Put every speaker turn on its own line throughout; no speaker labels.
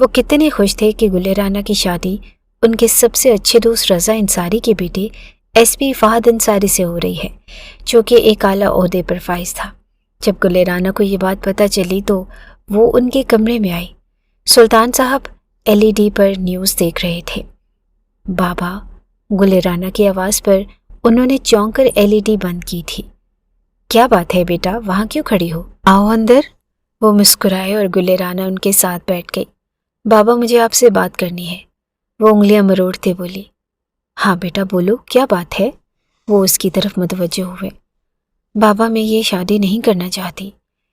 وہ کتنے خوش تھے کہ گل رانا کی شادی ان کے سب سے اچھے دوست رضا انصاری کے بیٹے ایس پی فہد انصاری سے ہو رہی ہے، جو کہ ایک اعلیٰ عہدے پر فائز تھا۔ جب گل رانا کو یہ بات پتہ چلی تو وہ ان کے کمرے میں آئی۔ سلطان صاحب LED پر نیوز دیکھ رہے تھے۔ بابا، گل رانا کی آواز پر انہوں نے چونک کر LED بند کی تھی۔ کیا بات ہے بیٹا، وہاں کیوں کھڑی ہو؟ آؤ اندر۔ وہ مسکرائے اور گل رانا ان کے ساتھ بیٹھ گئی۔ بابا، مجھے آپ سے بات کرنی ہے، وہ انگلیاں مروڑتے بولی۔ ہاں بیٹا بولو، کیا بات ہے؟ وہ اس کی طرف متوجہ ہوئے۔ بابا، میں یہ شادی نہیں کرنا چاہتی،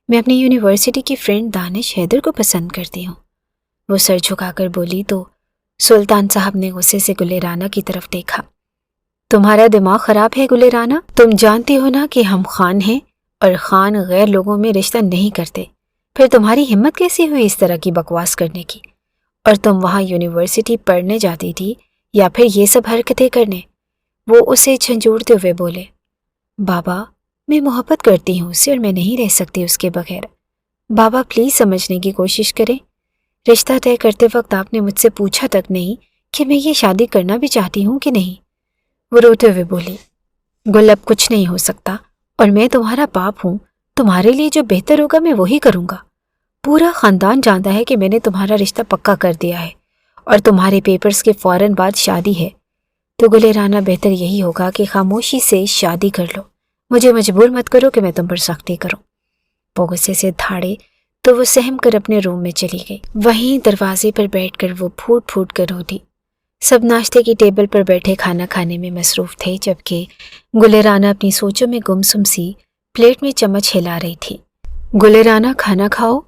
میں اپنی یونیورسٹی کی فرینڈ دانش حیدر کو پسند کرتی ہوں، وہ سر جھکا کر بولی تو سلطان صاحب نے غصے سے گل رانا کی طرف دیکھا۔ تمہارا دماغ خراب ہے گل رانا، تم جانتی ہو نا کہ ہم خان ہیں اور خان غیر لوگوں میں رشتہ نہیں کرتے، پھر تمہاری ہمت کیسی ہوئی اس طرح کی بکواس کرنے کی؟ اور تم وہاں یونیورسٹی پڑھنے جاتی تھی یا پھر یہ سب حرکتیں کرنے؟ وہ اسے جھنجھوڑتے ہوئے بولے۔ بابا، میں محبت کرتی ہوں اس سے اور میں نہیں رہ سکتی اس کے بغیر۔ بابا پلیز سمجھنے کی کوشش کریں، رشتہ طے کرتے وقت آپ نے مجھ سے پوچھا تک نہیں کہ میں یہ شادی کرنا بھی چاہتی ہوں کہ نہیں۔ وہ روتے ہوئے بولی، گل اب کچھ نہیں ہو سکتا اور میں تمہارا باپ ہوں، تمہارے لیے جو بہتر ہوگا میں وہی کروں گا۔ پورا خاندان جانتا ہے کہ میں نے تمہارا رشتہ پکا کر دیا ہے اور تمہارے پیپرز کے فوراً بعد شادی ہے، تو گل رانا بہتر یہی ہوگا کہ خاموشی سے شادی کر لو، مجھے مجبور مت کرو کہ میں تم پر سختی کروں۔ وہ غصے سے دھاڑے تو وہ سہم کر اپنے روم میں چلی گئی۔ وہیں دروازے پر بیٹھ کر وہ پھوٹ پھوٹ کر روتی۔ سب ناشتے کی ٹیبل پر بیٹھے کھانا کھانے میں مصروف تھے، جبکہ گل رانا اپنی سوچوں میں گمسم سی پلیٹ میں چمچ ہلا رہی تھی۔ گل رانا، کھانا کھاؤ،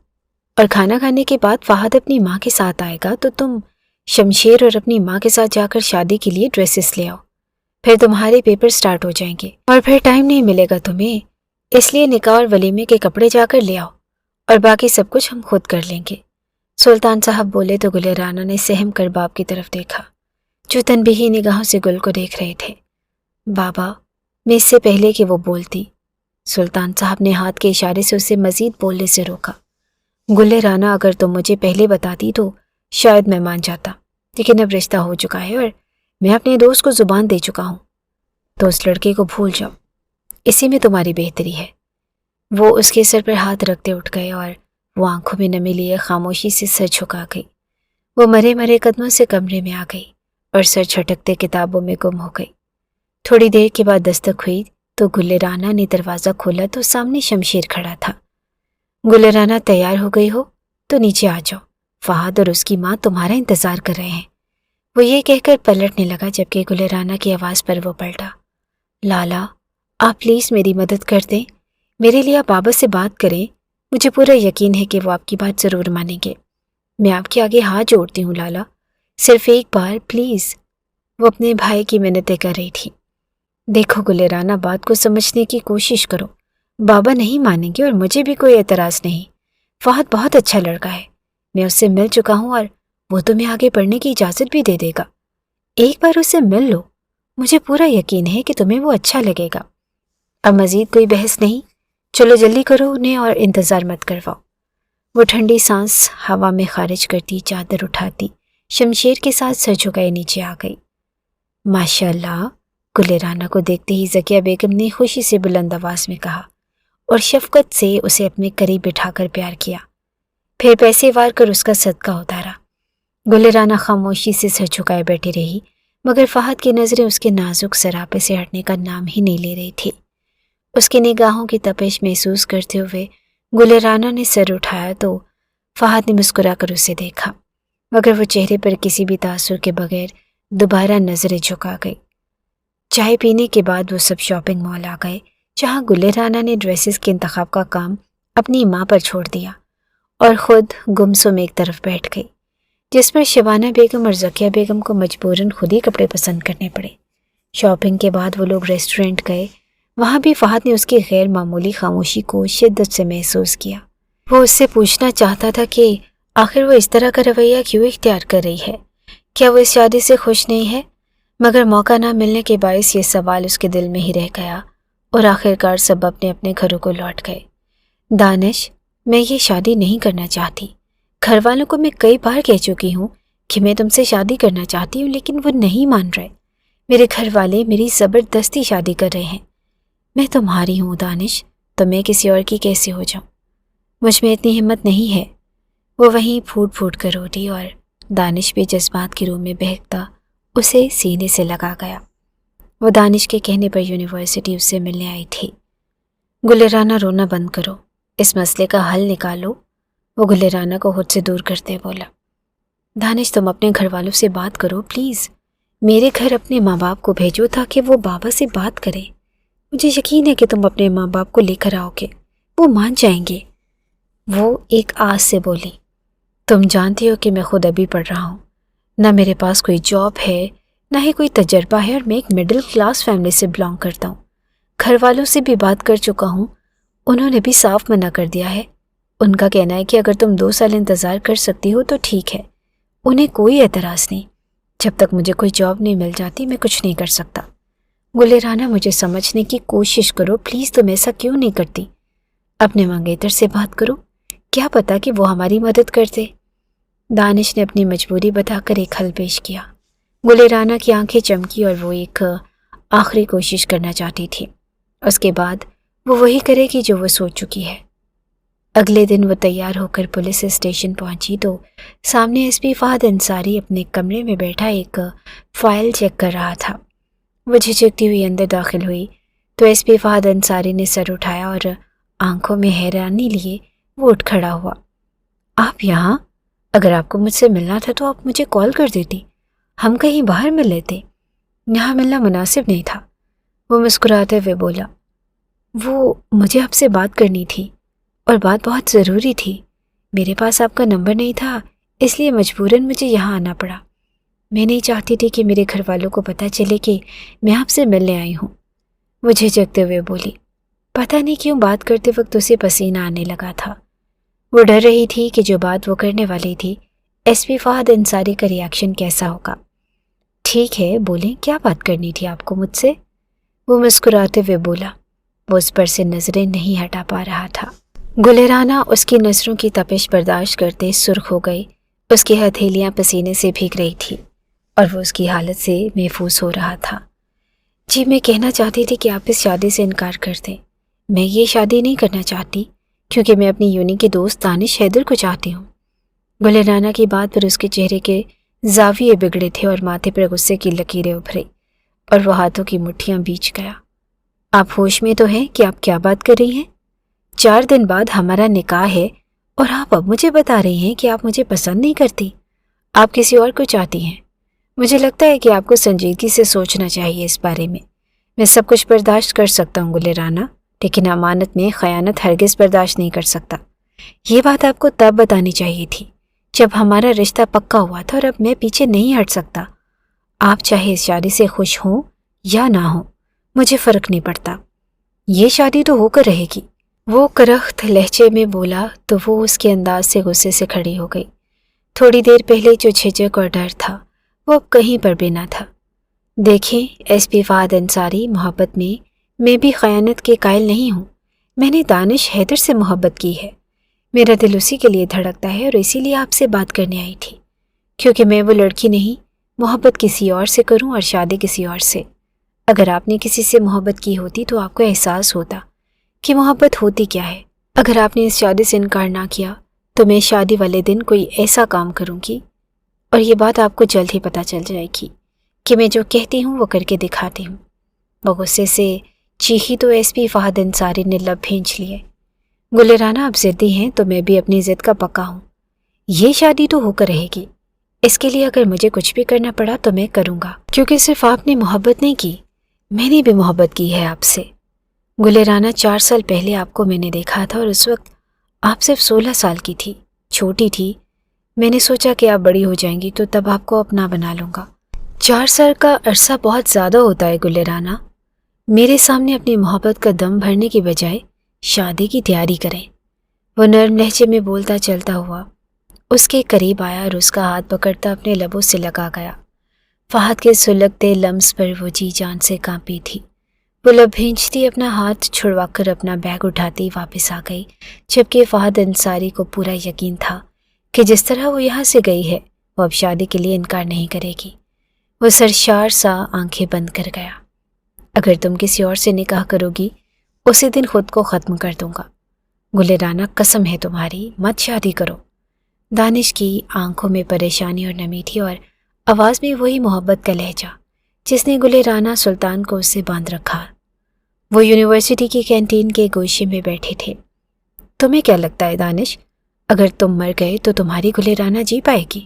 اور کھانا کھانے کے بعد فہد اپنی ماں کے ساتھ آئے گا تو تم شمشیر اور اپنی ماں کے ساتھ جا کر شادی کے لیے ڈریسز لے آؤ، پھر تمہارے پیپر سٹارٹ ہو جائیں گے اور پھر ٹائم نہیں ملے گا تمہیں، اس لیے نکاح اور ولیمے کے کپڑے جا کر لے آؤ اور باقی سب کچھ ہم خود کر لیں گے۔ سلطان صاحب بولے تو گل رانا نے سہم کر باپ کی طرف دیکھا، جو تنبیہی نگاہوں سے گل کو دیکھ رہے تھے۔ بابا، میں اس سے پہلے کہ وہ بولتی، سلطان صاحب نے ہاتھ کے اشارے سے اسے مزید بولنے سے روکا۔ گل رانا، اگر تم مجھے پہلے بتاتی تو شاید میں مان جاتا، لیکن اب رشتہ ہو چکا ہے اور میں اپنے دوست کو زبان دے چکا ہوں، تو اس لڑکے کو بھول جاؤ، اسی میں تمہاری بہتری ہے۔ وہ اس کے سر پر ہاتھ رکھتے اٹھ گئے اور وہ آنکھوں میں نمی لیے خاموشی سے سر جھکا گئی۔ وہ مرے مرے قدموں سے کمرے میں آ گئی اور سر چھٹکتے کتابوں میں گم ہو گئی۔ تھوڑی دیر کے بعد دستک ہوئی تو گل رانا نے دروازہ کھولا تو سامنے شمشیر کھڑا تھا۔ گل رانا، تیار ہو گئی ہو تو نیچے آ جاؤ، فہد اور اس کی ماں تمہارا انتظار کر رہے ہیں، وہ یہ کہہ کر پلٹنے لگا، جبکہ گل رانا کی آواز پر وہ پلٹا۔ لالا، آپ پلیز میری مدد کر دیں، میرے لیے آپ بابا سے بات کریں، مجھے پورا یقین ہے کہ وہ آپ کی بات ضرور مانیں گے، میں آپ کے آگے ہاتھ جوڑتی ہوں لالا، صرف ایک بار پلیز۔ وہ اپنے بھائی کی منتیں کر رہی تھی۔ دیکھو گل رانا، بات کو سمجھنے کی کوشش کرو، بابا نہیں مانیں گے اور مجھے بھی کوئی اعتراض نہیں، فہد بہت اچھا لڑکا ہے، میں اس سے مل چکا ہوں اور وہ تمہیں آگے پڑھنے کی اجازت بھی دے دے گا، ایک بار اس سے مل لو، مجھے پورا یقین ہے کہ تمہیں وہ اچھا لگے گا۔ اب مزید کوئی بحث نہیں، چلو جلدی کرو انہیں اور انتظار مت کرواؤ۔ وہ ٹھنڈی سانس ہوا میں خارج کرتی، چادر اٹھاتی، شمشیر کے ساتھ سر جھکائے نیچے آ گئی۔ ماشاء اللہ، گل رانا کو دیکھتے ہی ذکیہ بیگم نے خوشی سے بلند آواز میں کہا اور شفقت سے اسے اپنے قریب بٹھا کر پیار کیا، پھر پیسے وار کر اس کا صدقہ اتارا۔ گل رانا خاموشی سے سر جھکائے بیٹھی رہی، مگر فہد کی نظریں اس کے نازک سراپے سے ہٹنے کا نام ہی نہیں لے رہی تھی۔ اس کی نگاہوں کی تپش محسوس کرتے ہوئے گل رانا نے سر اٹھایا تو فہد نے مسکرا کر اسے دیکھا، مگر وہ چہرے پر کسی بھی تاثر کے بغیر دوبارہ نظریں جھکا گئی۔ چائے پینے کے بعد وہ سب شاپنگ مال آ گئے، جہاں گل رانا نے ڈریسز کے انتخاب کا کام اپنی ماں پر چھوڑ دیا اور خود گمسم ایک طرف بیٹھ گئی، جس پر شبانہ بیگم اور ذکیہ بیگم کو مجبوراً خود ہی کپڑے پسند کرنے پڑے۔ شاپنگ کے بعد وہ لوگ ریسٹورنٹ گئے، وہاں بھی فہد نے اس کی غیر معمولی خاموشی کو شدت سے محسوس کیا۔ وہ اس سے پوچھنا چاہتا تھا کہ آخر وہ اس طرح کا رویہ کیوں اختیار کر رہی ہے، کیا وہ اس شادی سے خوش نہیں ہے؟ مگر موقع نہ ملنے کے باعث یہ سوال اس کے دل میں ہی رہ گیا اور آخرکار سب اپنے اپنے گھروں کو لوٹ گئے۔ دانش، میں یہ شادی نہیں کرنا چاہتی، گھر والوں کو میں کئی بار کہہ چکی ہوں کہ میں تم سے شادی کرنا چاہتی ہوں، لیکن وہ نہیں مان رہے۔ میرے گھر والے میری زبردستی شادی کر رہے ہیں۔ میں تمہاری ہوں دانش، تو میں کسی اور کی کیسے ہو جاؤں؟ مجھ میں اتنی ہمت نہیں ہے۔ وہ وہیں پھوٹ پھوٹ کر اٹھی اور دانش بھی جذبات کی روح میں بہکتا اسے سینے سے لگا گیا۔ وہ دانش کے کہنے پر یونیورسٹی اس سے ملنے آئی تھی۔ گلرانہ رونا بند کرو، اس مسئلے کا حل نکالو، وہ گلرانہ کو خود سے دور کرتے بولا۔ دانش تم اپنے گھر والوں سے بات کرو پلیز، میرے گھر اپنے ماں باپ کو بھیجو تاکہ وہ بابا سے بات کریں۔ مجھے یقین ہے کہ تم اپنے ماں باپ کو لے کر آؤ گے، وہ مان جائیں گے۔ وہ ایک آس سے بولی، تم جانتی ہو کہ میں خود ابھی پڑھ رہا ہوں، نہ میرے پاس کوئی جاب ہے نہ ہی کوئی تجربہ ہے، اور میں ایک مڈل کلاس فیملی سے بلانگ کرتا ہوں۔ گھر والوں سے بھی بات کر چکا ہوں، انہوں نے بھی صاف منع کر دیا ہے۔ ان کا کہنا ہے کہ اگر تم 2 سال انتظار کر سکتی ہو تو ٹھیک ہے، انہیں کوئی اعتراض نہیں۔ جب تک مجھے کوئی جاب نہیں مل جاتی میں کچھ نہیں کر سکتا۔ گلرانہ مجھے سمجھنے کی کوشش کرو پلیز، تم ایسا کیوں نہیں کرتی؟ اپنے منگیتر سے بات کرو، کیا پتا کہ وہ ہماری مدد کرتے۔ دانش نے اپنی مجبوری بتا کر ایک حل پیش کیا۔ گلرانہ کی آنکھیں چمکی اور وہ ایک آخری کوشش کرنا چاہتی تھی۔ اس کے بعد وہ وہی کرے گی جو وہ سوچ چکی ہے۔ اگلے دن وہ تیار ہو کر پولیس اسٹیشن پہنچی تو سامنے ایس پی فہد انصاری اپنے کمرے میں بیٹھا ایک فائل چیک کر رہا تھا۔ وہ جھجکتی ہوئی اندر داخل ہوئی تو ایس پی فہد انصاری نے سر اٹھایا اور آنکھوں میں حیرانی لیے وہ اٹھ کھڑا ہوا۔ آپ یہاں؟ اگر آپ کو مجھ سے ملنا تھا تو آپ مجھے کال کر دیتی، ہم کہیں باہر مل لیتے، یہاں ملنا مناسب نہیں تھا۔ وہ مسکراتے ہوئے بولا، وہ مجھے آپ سے بات کرنی تھی اور بات بہت ضروری تھی۔ میرے پاس آپ کا نمبر نہیں تھا، اس لیے مجبوراً مجھے یہاں آنا پڑا۔ میں نہیں چاہتی تھی کہ میرے گھر والوں کو پتہ چلے کہ میں آپ سے ملنے آئی ہوں۔ وہ جھجکتے ہوئے بولی۔ پتہ نہیں کیوں بات کرتے وقت اسے پسینہ آنے لگا تھا۔ وہ ڈر رہی تھی کہ جو بات وہ کرنے والی تھی ایس پی فہد انصاری کا ریاکشن کیسا ہوگا۔ ٹھیک ہے، بولیں کیا بات کرنی تھی آپ کو مجھ سے؟ وہ مسکراتے ہوئے بولا۔ وہ اس پر سے نظریں نہیں ہٹا پا رہا تھا۔ گلرانہ اس کی نظروں کی تپش برداشت کرتے سرخ ہو گئی، اس کی ہتھیلیاں پسینے سے بھیگ رہی تھی اور وہ اس کی حالت سے محفوظ ہو رہا تھا۔ جی میں کہنا چاہتی تھی کہ آپ اس شادی سے انکار کر دیں۔ میں یہ شادی نہیں کرنا چاہتی کیونکہ میں اپنی یونی کے دوست دانش حیدر کو چاہتی ہوں۔ گلرانہ کی بات پر اس کے چہرے کے زاویے بگڑے تھے اور ماتھے پر غصے کی لکیریں ابھری اور وہ ہاتھوں کی مٹھیاں بیچ گیا۔ آپ ہوش میں تو ہیں کہ آپ کیا بات کر رہی ہیں؟ 4 دن بعد ہمارا نکاح ہے اور آپ اب مجھے بتا رہی ہیں کہ آپ مجھے پسند نہیں کرتی، آپ کسی اور کو چاہتی ہیں۔ مجھے لگتا ہے کہ آپ کو سنجیدگی سے سوچنا چاہیے اس بارے میں۔ میں سب کچھ برداشت کر سکتا ہوں گلرانہ، لیکن امانت میں خیانت ہرگز برداشت نہیں کر سکتا۔ یہ بات آپ کو تب بتانی چاہیے تھی جب ہمارا رشتہ پکا ہوا تھا، اور اب میں پیچھے نہیں ہٹ سکتا۔ آپ چاہے اس شادی سے خوش ہوں یا نہ ہوں، مجھے فرق نہیں پڑتا۔ یہ شادی تو ہو کر رہے گی۔ وہ کرخت لہجے میں بولا تو وہ اس کے انداز سے غصے سے کھڑی ہو گئی۔ تھوڑی دیر پہلے جو جھجک اور ڈر تھا وہ اب کہیں پر بھی نہ تھا۔ دیکھیں ایس پی فہد انصاری، محبت میں بھی خیانت کے قائل نہیں ہوں۔ میں نے دانش حیدر سے محبت کی ہے، میرا دل اسی کے لیے دھڑکتا ہے اور اسی لیے آپ سے بات کرنے آئی تھی، کیونکہ میں وہ لڑکی نہیں محبت کسی اور سے کروں اور شادی کسی اور سے۔ اگر آپ نے کسی سے محبت کی ہوتی تو آپ کو احساس ہوتا کہ محبت ہوتی کیا ہے۔ اگر آپ نے اس شادی سے انکار نہ کیا تو میں شادی والے دن کوئی ایسا کام کروں گی اور یہ بات آپ کو جلد ہی پتہ چل جائے گی کہ میں جو کہتی ہوں وہ کر کے دکھاتی ہوں۔ وہ غصے سے چیخی تو ایس پی فہد انصاری نے لب بھینچ لیے۔ گلرانہ آپ ضدی ہیں تو میں بھی اپنی ضد کا پکا ہوں۔ یہ شادی تو ہو کر رہے گی، اس کے لیے اگر مجھے کچھ بھی کرنا پڑا تو میں کروں گا، کیونکہ صرف آپ نے محبت نہیں کی، میں نے بھی محبت کی ہے آپ سے۔ گلرانہ 4 سال پہلے آپ کو میں نے دیکھا تھا اور اس وقت آپ صرف 16 سال کی تھی، چھوٹی تھی۔ میں نے سوچا کہ آپ بڑی ہو جائیں گی تو تب آپ کو اپنا بنا لوں گا۔ 4 سال کا عرصہ بہت زیادہ ہوتا ہے گلرانہ۔ میرے سامنے اپنی محبت کا دم بھرنے کی بجائے شادی کی تیاری کریں۔ وہ نرم لہجے میں بولتا چلتا ہوا اس کے قریب آیا اور اس کا ہاتھ پکڑتا اپنے لبوں سے لگا گیا۔ فہد کے سلگتے لمس پر وہ جی جان سے کانپی تھی۔ وہ لب بھینچتی اپنا ہاتھ چھڑوا کر اپنا بیگ اٹھاتی واپس آ گئی، جبکہ فہد انصاری کو پورا یقین تھا کہ جس طرح وہ یہاں سے گئی ہے وہ اب شادی کے لیے انکار نہیں کرے گی۔ وہ سرشار سا آنکھیں بند کر گیا۔ اگر تم کسی اور سے نکاح کرو گی اسی دن خود کو ختم کر دوں گا۔ گل رانا قسم ہے تمہاری، مت شادی کرو۔ دانش کی آنکھوں میں پریشانی اور نمی تھی اور آواز میں وہی محبت کا لہجہ جس نے گل رانا سلطان کو اس سے باندھ رکھا۔ وہ یونیورسٹی کی کینٹین کے گوشے میں بیٹھے تھے۔ تمہیں کیا لگتا ہے دانش، اگر تم مر گئے تو تمہاری گل رانا جی پائے گی؟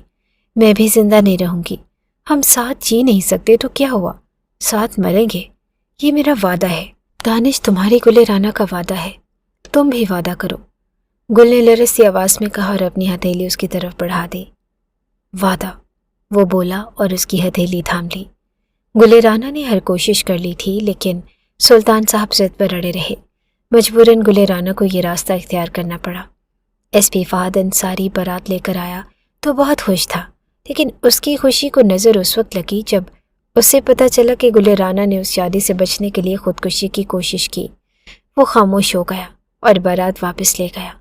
میں بھی زندہ نہیں رہوں گی۔ ہم ساتھ جی نہیں سکتے تو کیا ہوا، ساتھ مریں گے، یہ میرا وعدہ ہے۔ دانش تمہاری گل رانا کا وعدہ ہے، تم بھی وعدہ کرو، گل نے لرزتی آواز میں کہا اور اپنی ہتھیلی اس کی طرف بڑھا دی۔ وعدہ، وہ بولا اور اس کی ہتھیلی تھام لی۔ گل رانا نے ہر کوشش کر لی تھی لیکن سلطان صاحب ضد پر اڑے رہے۔ مجبوراً گل رانا کو یہ راستہ اختیار کرنا پڑا۔ ایس پی فہد انصاری بارات لے کر آیا تو بہت خوش تھا، لیکن اس کی خوشی کو نظر اس وقت لگی جب اس سے پتہ چلا کہ گل رانا نے اس شادی سے بچنے کے لیے خودکشی کی کوشش کی۔ وہ خاموش ہو گیا اور بارات واپس لے گیا۔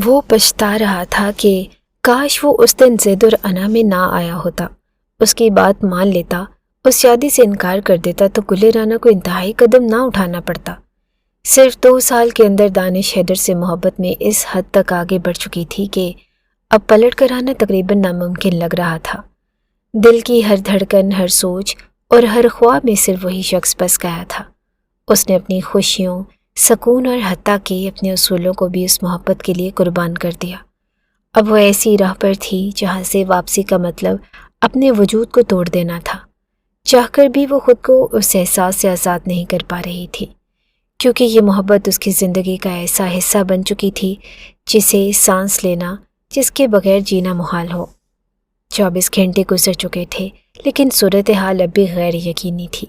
وہ پچھتا رہا تھا کہ کاش وہ اس دن ضد اور انا میں نہ آیا ہوتا، اس کی بات مان لیتا، اس شادی سے انکار کر دیتا تو گل رانا کو انتہائی قدم نہ اٹھانا پڑتا۔ صرف 2 سال کے اندر دانش حیدر سے محبت میں اس حد تک آگے بڑھ چکی تھی کہ اب پلٹ کر آنا تقریباً ناممکن لگ رہا تھا۔ دل کی ہر دھڑکن، ہر سوچ اور ہر خواب میں صرف وہی شخص بس گیا تھا۔ اس نے اپنی خوشیوں، سکون اور حتیٰ کہ اپنے اصولوں کو بھی اس محبت کے لیے قربان کر دیا۔ اب وہ ایسی راہ پر تھی جہاں سے واپسی کا مطلب اپنے وجود کو توڑ دینا تھا۔ چاہ کر بھی وہ خود کو اس احساس سے آزاد نہیں کر پا رہی تھی، کیونکہ یہ محبت اس کی زندگی کا ایسا حصہ بن چکی تھی جسے سانس لینا، جس کے بغیر جینا محال ہو۔ 24 گھنٹے گزر چکے تھے لیکن صورتحال اب بھی غیر یقینی تھی۔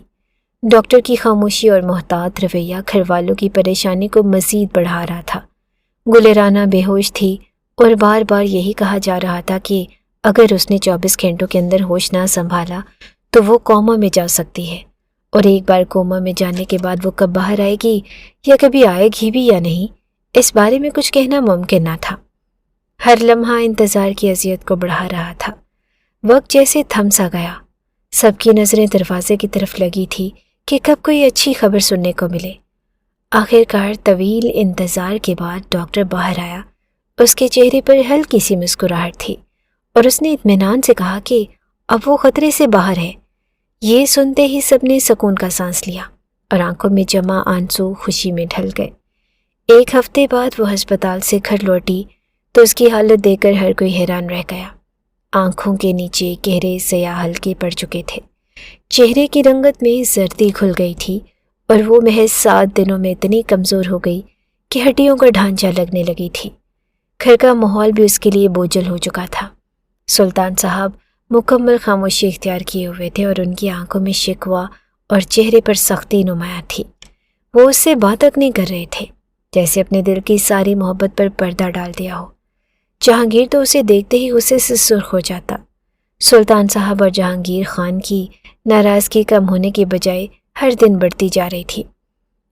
ڈاکٹر کی خاموشی اور محتاط رویہ گھر والوں کی پریشانی کو مزید بڑھا رہا تھا۔ گل رانا بے ہوش تھی اور بار بار یہی کہا جا رہا تھا کہ اگر اس نے 24 گھنٹوں کے اندر ہوش نہ سنبھالا تو وہ کوما میں جا سکتی ہے، اور ایک بار کوما میں جانے کے بعد وہ کب باہر آئے گی یا کبھی آئے گی بھی یا نہیں، اس بارے میں کچھ کہنا ممکن نہ تھا۔ ہر لمحہ انتظار کی اذیت کو بڑھا رہا تھا۔ وقت جیسے تھم سا گیا، سب کی نظریں دروازے کی طرف لگی تھی کہ کب کوئی اچھی خبر سننے کو ملے۔ آخر کار طویل انتظار کے بعد ڈاکٹر باہر آیا۔ اس کے چہرے پر ہلکی سی مسکراہٹ تھی اور اس نے اطمینان سے کہا کہ اب وہ خطرے سے باہر ہے۔ یہ سنتے ہی سب نے سکون کا سانس لیا اور آنکھوں میں جمع آنسو خوشی میں ڈھل گئے۔ 1 ہفتے بعد وہ ہسپتال سے گھر لوٹی تو اس کی حالت دیکھ کر ہر کوئی حیران رہ گیا۔ آنکھوں کے نیچے گہرے سیاہ حلقے پڑ چکے تھے، چہرے کی رنگت میں زردی کھل گئی تھی اور وہ محض 7 دنوں میں اتنی کمزور ہو گئی کہ ہڈیوں کا ڈھانچہ لگنے لگی تھی۔ گھر کا ماحول بھی اس کے لیے بوجھل ہو چکا تھا۔ سلطان صاحب مکمل خاموشی اختیار کیے ہوئے تھے اور ان کی آنکھوں میں شکوہ اور چہرے پر سختی نمایاں تھی۔ وہ اس سے بات تک نہیں کر رہے تھے، جیسے اپنے دل کی ساری محبت پر پردہ ڈال دیا ہو۔ جہانگیر تو اسے دیکھتے ہی غصے سے سرخ ہو جاتا۔ سلطان صاحب اور جہانگیر خان کی ناراضگی کم ہونے کی بجائے ہر دن بڑھتی جا رہی تھی۔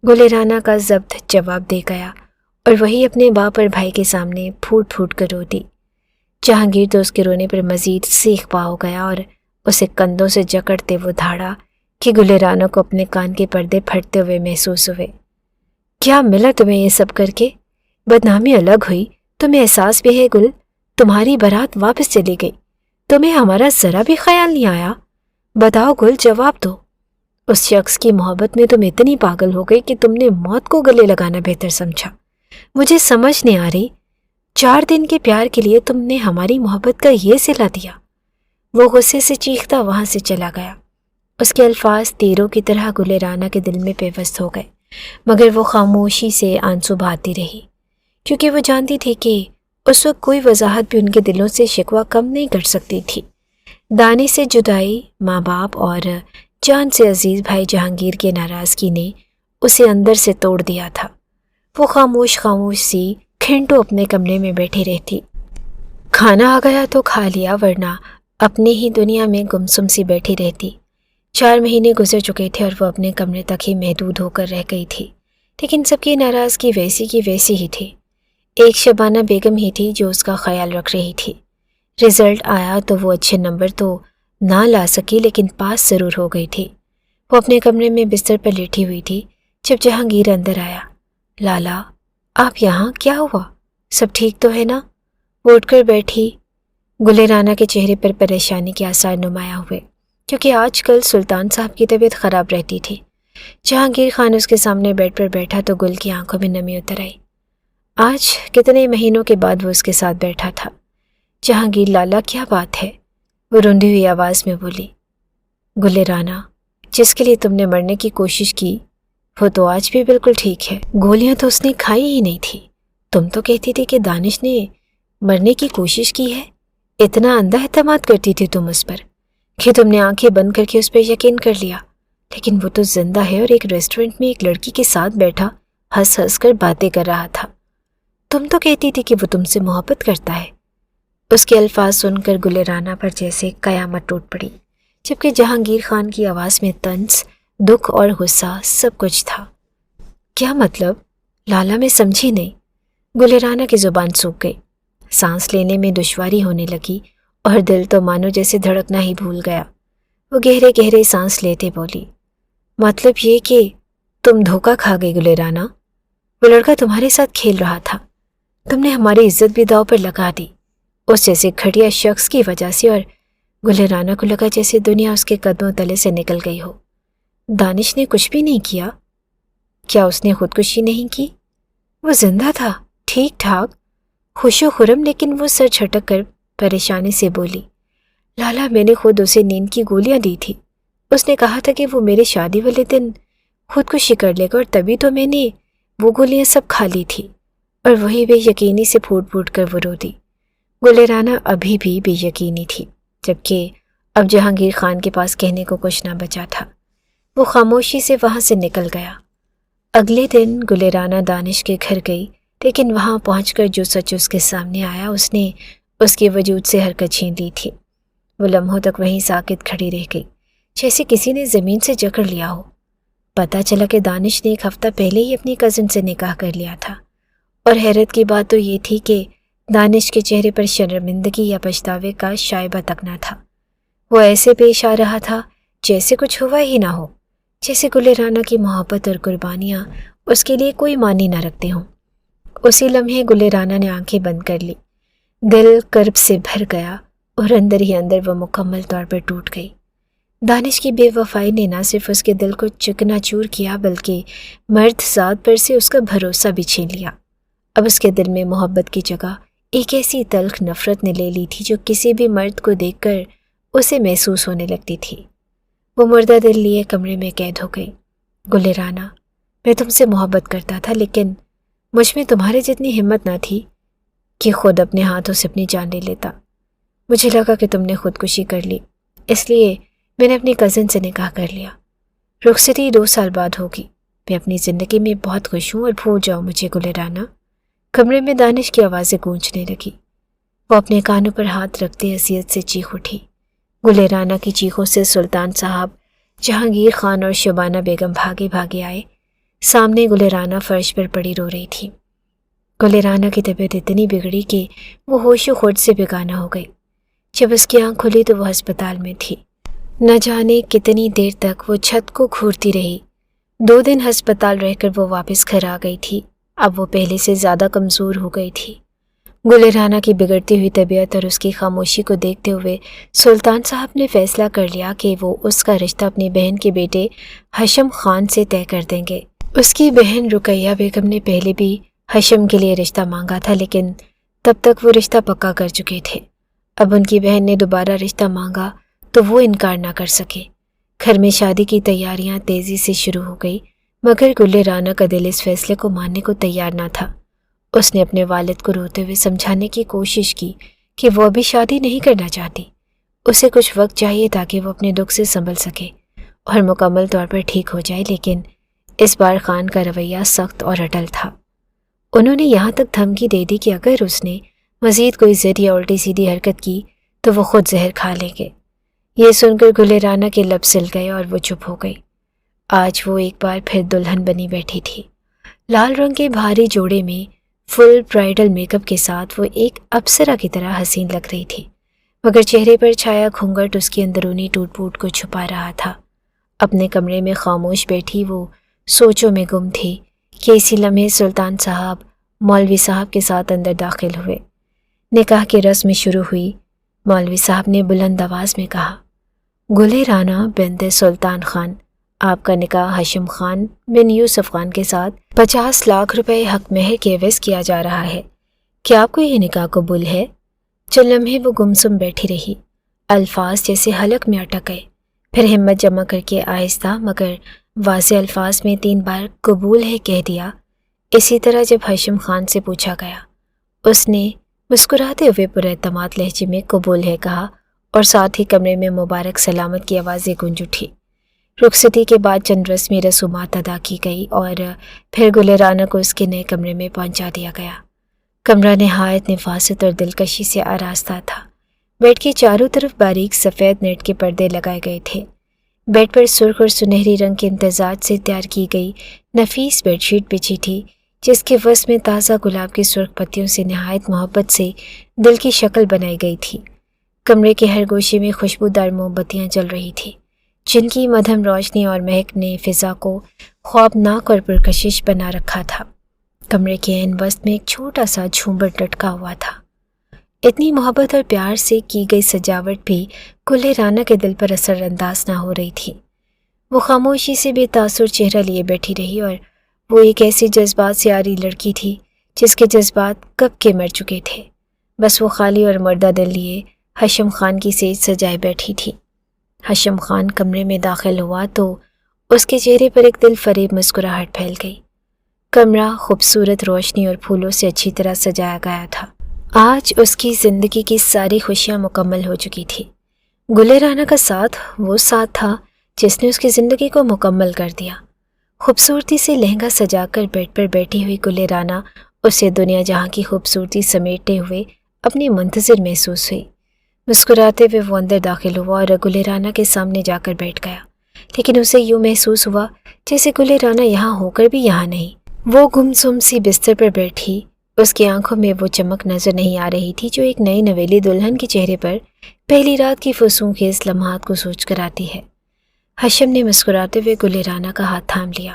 گل رانا کا ضبط جواب دے گیا اور وہی اپنے باپ اور بھائی کے سامنے پھوٹ پھوٹ کر رو دی۔ جہانگیر تو اس کے رونے پر مزید سیخ پا ہو گیا اور اسے کندھوں سے جکڑتے وہ دھاڑا کہ گل رانا کو اپنے کان کے پردے پھٹتے ہوئے محسوس ہوئے۔ کیا ملا تمہیں یہ سب کر کے؟ بدنامی الگ ہوئی، تمہیں احساس بھی ہے گل؟ تمہاری بارات واپس چلی گئی، تمہیں ہمارا ذرا بھی خیال نہیں آیا؟ بتاؤ گل، جواب دو۔ اس شخص کی محبت میں تم اتنی پاگل ہو گئی کہ تم نے موت کو گلے لگانا بہتر سمجھا۔ مجھے سمجھ نہیں آ رہی، 4 دن کے پیار کے لیے تم نے ہماری محبت کا یہ صلہ دیا۔ وہ غصے سے چیختا وہاں سے چلا گیا۔ اس کے الفاظ تیروں کی طرح گل رانا کے دل میں پیوست ہو گئے، مگر وہ خاموشی سے آنسو بہاتی رہی، کیونکہ وہ جانتی تھی کہ اس وقت کوئی وضاحت بھی ان کے دلوں سے شکوہ کم نہیں کر سکتی تھی۔ دانش سے جدائی، ماں باپ اور جان سے عزیز بھائی جہانگیر کی ناراضگی نے اسے اندر سے توڑ دیا تھا۔ وہ خاموش سی گھنٹوں اپنے کمرے میں بیٹھی رہتی۔ کھانا آ گیا تو کھا لیا، ورنہ اپنے ہی دنیا میں گمسم سی بیٹھی رہتی۔ 4 مہینے گزر چکے تھے اور وہ اپنے کمرے تک ہی محدود ہو کر رہ گئی تھی، لیکن سب کی ناراضگی ویسی کی ویسی ہی تھی۔ ایک شبانہ بیگم ہی تھی جو اس کا خیال رکھ رہی تھی۔ رزلٹ آیا تو وہ اچھے نمبر تو نہ لا سکی لیکن پاس ضرور ہو گئی تھی۔ وہ اپنے کمرے میں بستر پر لیٹی ہوئی تھی جب جہانگیر اندر آیا۔ لالا آپ یہاں، کیا ہوا؟ سب ٹھیک تو ہے نا؟ وہ اٹھ کر بیٹھی۔ گلِ رانا کے چہرے پر پریشانی کے آثار نمایاں ہوئے کیونکہ آج کل سلطان صاحب کی طبیعت خراب رہتی تھی۔ جہانگیر خان اس کے سامنے بیڈ پر بیٹھا تو گل کی آنکھوں میں نمی اتر آئی۔ آج کتنے مہینوں کے بعد وہ اس کے ساتھ بیٹھا تھا۔ جہانگیر لالا کیا بات ہے؟ وہ روندی ہوئی آواز میں بولی۔ گلِ رانا، جس کے لیے تم نے مرنے کی کوشش کی وہ تو آج بھی بالکل ٹھیک ہے۔ گولیاں تو اس نے کھائی ہی نہیں تھی۔ تم تو کہتی تھی کہ دانش نے مرنے کی کوشش کی ہے۔ اتنا اندھا اعتماد کرتی تھی تم اس پر کہ تم نے آنکھیں بند کر کے اس پر یقین کر لیا، لیکن وہ تو زندہ ہے اور ایک ریسٹورنٹ میں ایک لڑکی کے ساتھ بیٹھا ہنس ہنس کر باتیں کر رہا تھا۔ تم تو کہتی تھی کہ وہ تم سے محبت کرتا ہے۔ اس کے الفاظ سن کر گلِ رانا پر جیسے قیامت ٹوٹ پڑی، جبکہ جہانگیر خان کی آواز میں طنز، دکھ اور غصہ سب کچھ تھا۔ کیا مطلب؟ لالا میں سمجھی نہیں۔ گلِ رانا کی زبان سوکھ گئی، سانس لینے میں دشواری ہونے لگی اور دل تو مانو جیسے دھڑکنا ہی بھول گیا۔ وہ گہرے گہرے سانس لیتے بولی، مطلب یہ کہ تم دھوکہ کھا گئی گلِ رانا۔ وہ لڑکا تمہارے ساتھ کھیل رہا تھا، تم نے ہماری عزت بھی داؤ پر لگا دی اس جیسے گھٹیا شخص کی وجہ سے، اور گلِ رانا کو لگا جیسے دنیا اس کے قدموں تلے سے نکل گئی ہو۔ دانش نے کچھ بھی نہیں کیا؟ کیا اس نے خودکشی نہیں کی؟ وہ زندہ تھا، ٹھیک ٹھاک، خوش و خرم، لیکن وہ سر جھٹک کر پریشانی سے بولی، لالا میں نے خود اسے نیند کی گولیاں دی تھی۔ اس نے کہا تھا کہ وہ میرے شادی والے دن خودکشی کر لے گا، اور تبھی تو میں نے وہ گولیاں سب کھا لی تھی۔ اور وہی بے یقینی سے پھوٹ پھوٹ کر وہ رو دی۔ گلِ رانا ابھی بھی بے یقینی تھی، جبکہ اب جہانگیر خان کے پاس کہنے کو کچھ نہ بچا تھا۔ وہ خاموشی سے وہاں سے نکل گیا۔ اگلے دن گلِ رانا دانش کے گھر گئی، لیکن وہاں پہنچ کر جو سچ اس کے سامنے آیا اس نے اس کے وجود سے حرکت چھین لی تھی۔ وہ لمحوں تک وہیں ساکت کھڑی رہ گئی، جیسے کسی نے زمین سے جکڑ لیا ہو۔ پتہ چلا کہ دانش نے ایک ہفتہ پہلے ہی اپنی کزن سے نکاح کر لیا تھا، اور حیرت کی بات تو یہ تھی کہ دانش کے چہرے پر شرمندگی یا پچھتاوے کا شائبہ تک نہ تھا۔ وہ ایسے پیش آ رہا تھا جیسے کچھ ہوا ہی نہ ہو، جیسے گلِ رانا کی محبت اور قربانیاں اس کے لیے کوئی معنی نہ رکھتے ہوں۔ اسی لمحے گلِ رانا نے آنکھیں بند کر لی، دل کرب سے بھر گیا اور اندر ہی اندر وہ مکمل طور پر ٹوٹ گئی۔ دانش کی بے وفائی نے نہ صرف اس کے دل کو چکنا چور کیا بلکہ مرد ذات پر سے اس کا بھروسہ بھی چھین لیا۔ اب اس کے دل میں محبت کی جگہ ایک ایسی تلخ نفرت نے لے لی تھی جو کسی بھی مرد کو دیکھ کر اسے محسوس ہونے لگتی تھی۔ وہ مردہ دل لیے کمرے میں قید ہو گئی۔ گلِ رانا، میں تم سے محبت کرتا تھا، لیکن مجھ میں تمہارے جتنی ہمت نہ تھی کہ خود اپنے ہاتھوں سے اپنی جان لے لیتا۔ مجھے لگا کہ تم نے خودکشی کر لی، اس لیے میں نے اپنی کزن سے نکاح کر لیا۔ رخصتی 2 سال بعد ہوگی۔ میں اپنی زندگی میں بہت خوش ہوں، اور بھول جاؤ مجھے گلِ رانا۔ کمرے میں دانش کی آوازیں گونجنے لگی۔ وہ اپنے کانوں پر ہاتھ رکھتے اذیت سے چیخ اٹھی۔ گلِ رانا کی چیخوں سے سلطان صاحب، جہانگیر خان اور شبانہ بیگم بھاگے بھاگے آئے۔ سامنے گلِ رانا فرش پر پڑی رو رہی تھی۔ گلِ رانا کی طبیعت اتنی بگڑی کہ وہ ہوش و خرد سے بیگانہ ہو گئی۔ جب اس کی آنکھ کھلی تو وہ ہسپتال میں تھی۔ نہ جانے کتنی دیر تک وہ چھت کو گھورتی رہی۔ 2 دن ہسپتال رہ کر وہ واپس گھر آ گئی تھی۔ اب وہ پہلے سے زیادہ کمزور ہو گئی تھی۔ گلِ رانا کی بگڑتی ہوئی طبیعت اور اس کی خاموشی کو دیکھتے ہوئے سلطان صاحب نے فیصلہ کر لیا کہ وہ اس کا رشتہ اپنی بہن کے بیٹے ہشم خان سے طے کر دیں گے۔ اس کی بہن رقیہ بیگم نے پہلے بھی ہشم کے لیے رشتہ مانگا تھا، لیکن تب تک وہ رشتہ پکا کر چکے تھے۔ اب ان کی بہن نے دوبارہ رشتہ مانگا تو وہ انکار نہ کر سکے۔ گھر میں شادی کی تیاریاں تیزی سے شروع ہو گئی، مگر گلِ رانا کا دل اس فیصلے کو ماننے کو تیار نہ تھا۔ اس نے اپنے والد کو روتے ہوئے سمجھانے کی کوشش کی کہ وہ ابھی شادی نہیں کرنا چاہتی، اسے کچھ وقت چاہیے تاکہ وہ اپنے دکھ سے سنبھل سکے اور مکمل طور پر ٹھیک ہو جائے، لیکن اس بار خان کا رویہ سخت اور اٹل تھا۔ انہوں نے یہاں تک دھمکی دے دی کہ اگر اس نے مزید کوئی ضد یا الٹی سیدھی حرکت کی تو وہ خود زہر کھا لیں گے۔ یہ سن کر گلِ رانا کے لب سل گئے اور وہ چپ ہو گئی۔ آج وہ ایک بار پھر دلہن بنی بیٹھی تھی۔ لال رنگ کے بھاری جوڑے میں فل برائڈل میک اپ کے ساتھ وہ ایک اپسرا کی طرح حسین لگ رہی تھی۔ مگر چہرے پر چھایا گھونگھٹ اس کی اندرونی ٹوٹ پھوٹ کو چھپا رہا تھا۔ اپنے کمرے میں خاموش بیٹھی وہ سوچوں میں گم تھی کہ اسی لمحے سلطان صاحب مولوی صاحب کے ساتھ اندر داخل ہوئے۔ نکاح کی رسم شروع ہوئی۔ مولوی صاحب نے بلند آواز میں کہا، گل رانا بنت سلطان خان، آپ کا نکاح ہاشم خان بن یوسف خان کے ساتھ 50 لاکھ روپے حق مہر کے عوض کیا جا رہا ہے۔ کیا آپ کو یہ نکاح قبول ہے؟ چند لمحے وہ گمسم بیٹھی رہی، الفاظ جیسے حلق میں اٹک گئے۔ پھر ہمت جمع کر کے آہستہ مگر واضح الفاظ میں 3 بار قبول ہے کہہ دیا۔ اسی طرح جب ہاشم خان سے پوچھا گیا، اس نے مسکراتے ہوئے پراعتماد لہجے میں قبول ہے کہا، اور ساتھ ہی کمرے میں مبارک سلامت کی آوازیں گونج اٹھی۔ رخصتی کے بعد چند رسمی رسومات ادا کی گئی اور پھر گل رانا کو اس کے نئے کمرے میں پہنچا دیا گیا۔ کمرہ نہایت نفاست اور دلکشی سے آراستہ تھا۔ بیڈ کے چاروں طرف باریک سفید نیٹ کے پردے لگائے گئے تھے۔ بیڈ پر سرخ اور سنہری رنگ کے امتزاج سے تیار کی گئی نفیس بیڈ شیٹ بچھی تھی، جس کے وسط میں تازہ گلاب کی سرخ پتیوں سے نہایت محبت سے دل کی شکل بنائی گئی تھی۔ کمرے کے ہر گوشے میں خوشبودار موم بتیاں جل رہی تھیں، جن کی مدھم روشنی اور مہک نے فضا کو خوابناک اور پرکشش بنا رکھا تھا۔ کمرے کے عین وسط میں ایک چھوٹا سا جھومر لٹکا ہوا تھا۔ اتنی محبت اور پیار سے کی گئی سجاوٹ بھی گل رانا کے دل پر اثر انداز نہ ہو رہی تھی۔ وہ خاموشی سے بے تاثر چہرہ لیے بیٹھی رہی، اور وہ ایک ایسی جذبات سے آری لڑکی تھی جس کے جذبات کب کے مر چکے تھے۔ بس وہ خالی اور مردہ دل لیے ہاشم خان کی سیج سجائے بیٹھی تھی۔ ہاشم خان کمرے میں داخل ہوا تو اس کے چہرے پر ایک دل فریب مسکراہٹ پھیل گئی۔ کمرہ خوبصورت روشنی اور پھولوں سے اچھی طرح سجایا گیا تھا۔ آج اس کی زندگی کی ساری خوشیاں مکمل ہو چکی تھی۔ گل رانا کا ساتھ وہ ساتھ تھا جس نے اس کی زندگی کو مکمل کر دیا۔ خوبصورتی سے لہنگا سجا کر بیڈ پر بیٹھی ہوئی گل رانا اسے دنیا جہاں کی خوبصورتی سمیٹے ہوئے اپنی منتظر محسوس ہوئی۔ مسکراتے ہوئے وہ اندر داخل ہوا اور گل رانا کے سامنے جا کر بیٹھ گیا، لیکن اسے یوں محسوس ہوا جیسے گل رانا یہاں ہو کر بھی یہاں نہیں۔ وہ گمسم سی بستر پر بیٹھی، اس کی آنکھوں میں وہ چمک نظر نہیں آ رہی تھی جو ایک نئی نویلی دلہن کے چہرے پر پہلی رات کی فسوں خیز لمحات کو سوچ کر آتی ہے۔ ہاشم نے مسکراتے ہوئے گل رانا کا ہاتھ تھام لیا۔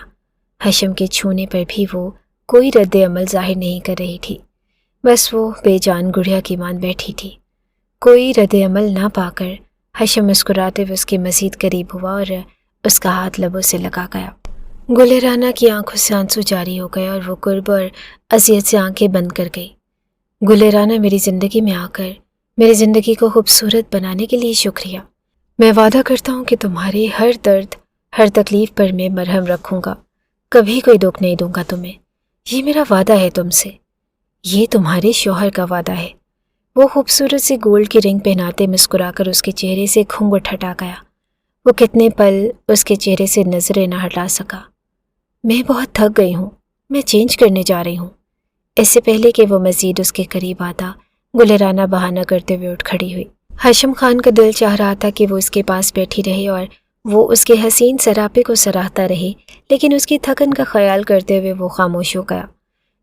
ہاشم کے چھونے پر بھی وہ کوئی رد عمل ظاہر نہیں کر رہی تھی، بس وہ بے جان گڑیا کی مان بیٹھی تھی۔ کوئی رد عمل نہ پا کر ہاشم مسکراتے ہوئے اس کے مزید قریب ہوا اور اس کا ہاتھ لبوں سے لگا گیا۔ گل رانا کی آنکھوں سے آنسو جاری ہو گئے اور وہ قرب اور اذیت سے آنکھیں بند کر گئی۔ گل رانا، میری زندگی میں آ کر میری زندگی کو خوبصورت بنانے کے لیے شکریہ۔ میں وعدہ کرتا ہوں کہ تمہارے ہر درد، ہر تکلیف پر میں مرہم رکھوں گا، کبھی کوئی دکھ نہیں دوں گا تمہیں۔ یہ میرا وعدہ ہے تم سے، یہ تمہارے شوہر کا وعدہ ہے۔ وہ خوبصورت سی گولڈ کی رنگ پہناتے مسکرا کر اس کے چہرے سے گھونگھٹ ہٹا گیا۔ وہ کتنے پل اس کے چہرے سے نظریں نہ ہٹا سکا۔ میں بہت تھک گئی ہوں، میں چینج کرنے جا رہی ہوں۔ اس سے پہلے کہ وہ مزید اس کے قریب آتا، گل رانا بہانہ کرتے ہوئے اٹھ کھڑی ہوئی۔ ہاشم خان کا دل چاہ رہا تھا کہ وہ اس کے پاس بیٹھی رہے اور وہ اس کے حسین سراپے کو سراہتا رہے، لیکن اس کی تھکن کا خیال کرتے ہوئے وہ خاموش ہو گیا۔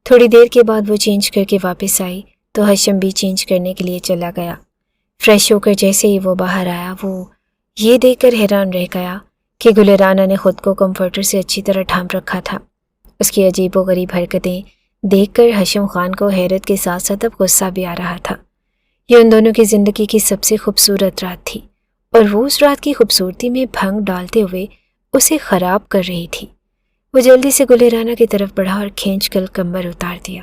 تھوڑی دیر کے بعد وہ چینج کر کے واپس آئی تو ہاشم بھی چینج کرنے کے لیے چلا گیا۔ فریش ہو کر جیسے ہی وہ باہر آیا، وہ یہ دیکھ کر حیران رہ گیا کہ گل رانا نے خود کو کمفرٹر سے اچھی طرح ڈھانپ رکھا تھا۔ اس کی عجیب و غریب حرکتیں دیکھ کر ہاشم خان کو حیرت کے ساتھ ساتھ اب غصہ بھی آ رہا تھا۔ یہ ان دونوں کی زندگی کی سب سے خوبصورت رات تھی، اور وہ اس رات کی خوبصورتی میں بھنگ ڈالتے ہوئے اسے خراب کر رہی تھی۔ وہ جلدی سے گل رانا کی طرف بڑھا اور کھینچ کر کمر اتار دیا۔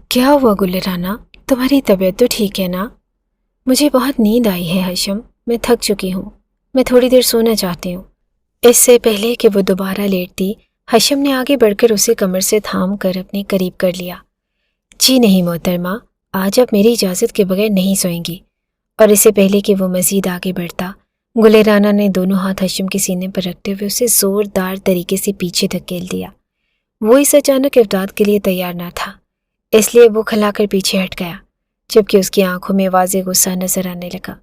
کیا ہوا گل رانا؟ تمہاری طبیعت تو ٹھیک ہے نا؟ مجھے بہت نیند آئی ہے ہاشم، میں تھک چکی ہوں، میں تھوڑی دیر سونا چاہتی ہوں۔ اس سے پہلے کہ وہ دوبارہ لیٹتی، ہاشم نے آگے بڑھ کر اسے کمر سے تھام کر اپنے قریب کر لیا۔ جی نہیں محترمہ، آج آپ میری اجازت کے بغیر نہیں سوئیں گی۔ اور اس سے پہلے کہ وہ مزید آگے بڑھتا، گل رانا نے دونوں ہاتھ ہاشم کے سینے پر رکھتے ہوئے اسے زوردار طریقے سے پیچھے دھکیل دیا۔ وہ اس اچانک امداد کے لیے تیار نہ تھا، اس لیے وہ کھلا کر پیچھے ہٹ گیا، جبکہ اس کی آنکھوں میں واضح غصہ نظر آنے لگا۔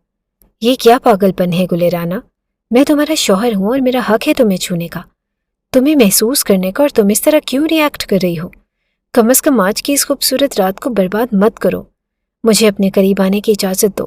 یہ کیا پاگل پن ہے گل رانا؟ میں تمہارا شوہر ہوں اور میرا حق ہے تمہیں چھونے کا، تمہیں محسوس کرنے کا، اور تم اس طرح کیوں ری ایکٹ کر رہی ہو؟ کم از کم آج کی اس خوبصورت رات کو برباد مت کرو، مجھے اپنے قریب آنے کی اجازت دو۔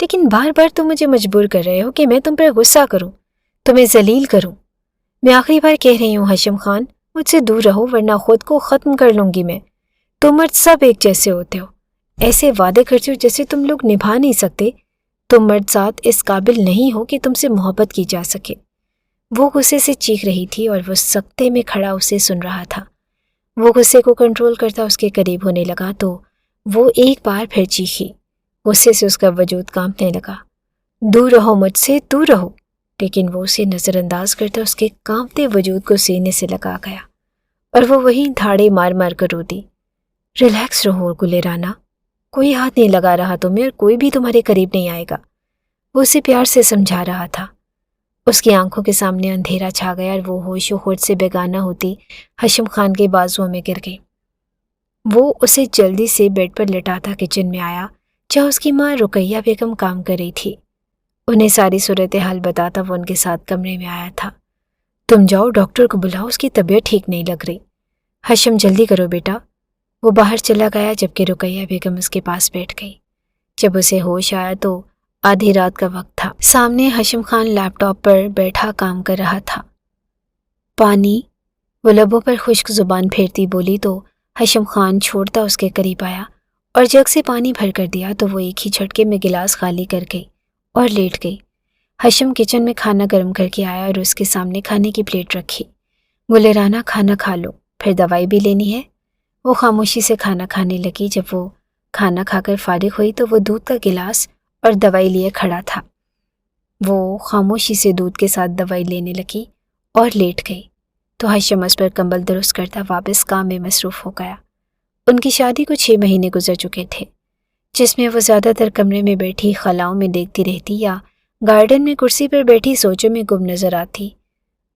لیکن بار بار تم مجھے مجبور کر رہے ہو کہ میں تم پر غصہ کروں، تمہیں ذلیل کروں۔ میں آخری بار کہہ رہی ہوں حشم خان، مجھ سے دور رہو ورنہ خود کو ختم کر لوں گی میں۔ تم مرد سب ایک جیسے ہوتے ہو، ایسے وعدے کرتے ہو جیسے تم لوگ نبھا نہیں سکتے۔ تم مرد ذات اس قابل نہیں ہو کہ تم سے محبت کی جا سکے۔ وہ غصے سے چیخ رہی تھی اور وہ سکتے میں کھڑا اسے سن رہا تھا۔ وہ غصے کو کنٹرول کرتا اس کے قریب ہونے لگا تو وہ ایک بار پھر چیخی۔ غصے سے اس کا وجود کانپنے لگا۔ دور رہو مجھ سے، دور رہو، لیکن وہ اسے نظر انداز کرتا اس کے کانپتے وجود کو سینے سے لگا گیا اور وہ وہیں دھاڑے مار مار کر رو دی۔ ریلیکس رہو گلے رانا، کوئی ہاتھ نہیں لگا رہا تمہیں اور کوئی بھی تمہارے قریب نہیں آئے گا، وہ اسے پیار سے سمجھا رہا تھا۔ اس کی آنکھوں کے سامنے اندھیرا چھا گیا اور وہ ہوش و خود سے بیگانہ ہوتی حشم خان کے بازوؤں میں گر گئی۔ وہ اسے جلدی سے بیڈ پر لٹاتا کچن میں آیا جہاں اس کی ماں رقیہ بیگم کام کر رہی تھی۔ انہیں ساری صورتحال بتاتا وہ ان کے ساتھ کمرے میں آیا تھا۔ تم جاؤ ڈاکٹر کو بلاؤ، اس کی طبیعت ٹھیک نہیں لگ رہی۔ حشم جلدی کرو بیٹا۔ وہ باہر چلا گیا جبکہ رقیہ بیگم اس کے پاس بیٹھ گئی۔ جب اسے ہوش آیا تو آدھی رات کا وقت تھا۔ سامنے حشم خان لیپ ٹاپ پر بیٹھا کام کر رہا تھا۔ پانی؟ وہ لبوں پر خشک زبان پھیرتی بولی تو حشم خان چھوڑتا اس کے قریب آیا اور جگ سے پانی بھر کر دیا تو وہ ایک ہی جھٹکے میں گلاس خالی کر گئی اور لیٹ گئی۔ حشم کچن میں کھانا گرم کر کے آیا اور اس کے سامنے کھانے کی پلیٹ رکھی۔ گلے رانا کھانا کھا لو، پھر دوائی بھی لینی ہے۔ وہ خاموشی سے کھانا کھانے لگی۔ جب وہ کھانا کھا کر فارغ ہوئی تو وہ دودھ کا گلاس اور دوائی لیے کھڑا تھا۔ وہ خاموشی سے دودھ کے ساتھ دوائی لینے لگی اور لیٹ گئی تو حشم اس پر کمبل درست کرتا واپس کام میں مصروف ہو گیا۔ ان کی شادی کو 6 مہینے گزر چکے تھے، جس میں وہ زیادہ تر کمرے میں بیٹھی خلاؤں میں دیکھتی رہتی یا گارڈن میں کرسی پر بیٹھی سوچوں میں گم نظر آتی۔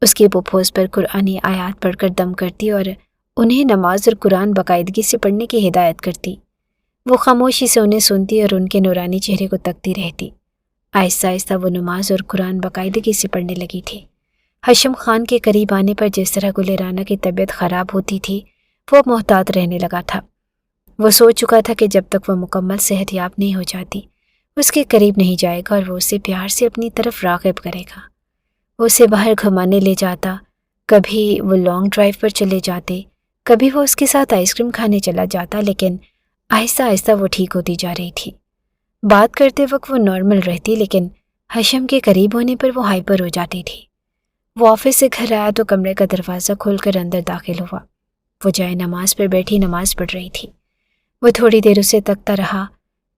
اس کی پھوپھوس پر قرآنی آیات پڑھ کر دم کرتی اور انہیں نماز اور قرآن باقاعدگی سے پڑھنے کی ہدایت کرتی۔ وہ خاموشی سے انہیں سنتی اور ان کے نورانی چہرے کو تکتی رہتی۔ آہستہ آہستہ وہ نماز اور قرآن باقاعدگی سے پڑھنے لگی تھی۔ حشم خان کے قریب آنے پر جس طرح گلے رانا کی طبیعت خراب ہوتی تھی وہ محتاط رہنے لگا تھا۔ وہ سوچ چکا تھا کہ جب تک وہ مکمل صحت یاب نہیں ہو جاتی اس کے قریب نہیں جائے گا اور وہ اسے پیار سے اپنی طرف راغب کرے گا۔ وہ اسے باہر گھمانے لے جاتا، کبھی وہ لانگ ڈرائیو پر چلے جاتے، کبھی وہ اس کے ساتھ آئس کریم کھانے چلا جاتا، لیکن آہستہ آہستہ وہ ٹھیک ہوتی جا رہی تھی۔ بات کرتے وقت وہ نارمل رہتی لیکن حشم کے قریب ہونے پر وہ ہائپر ہو جاتی تھی۔ وہ آفس سے گھر آیا تو کمرے کا دروازہ کھول کر اندر داخل ہوا۔ وہ جائے نماز پر بیٹھی نماز پڑھ رہی تھی۔ وہ تھوڑی دیر اسے تکتا رہا،